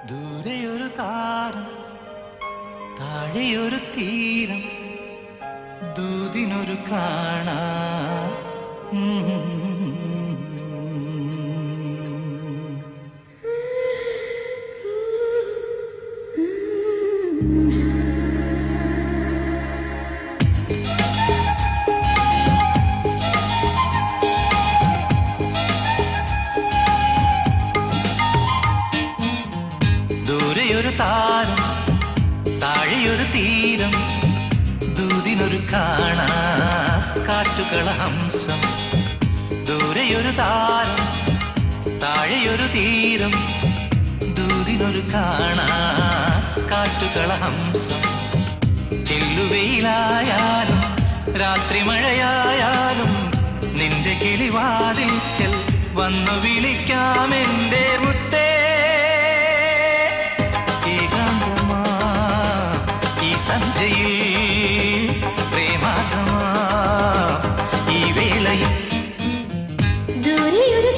ദൂരെയൊരു താരം താഴെയൊരു തീരം ദൂതിനൊരു കാണാ ദൂരെയൊരു താരം താഴെയൊരു തീരം ദൂതിനൊരു കാണാ കാറ്റുകള ഹംസം ദൂരെയൊരു താരം താഴെയൊരു തീരം ദൂതിനൊരു കാണാ കാറ്റുകള ഹംസം ചെല്ലുവെയിലായാലും രാത്രി മഴയായാലും നിന്റെ കിളിവാതിൽക്കൽ വന്നു വിളിക്കാമെന്റെ മുത്തേ സന്ധ്യയിൽ പ്രേമാദ്രമാ ഈ വേളയിൽ ദൂരെയൊരു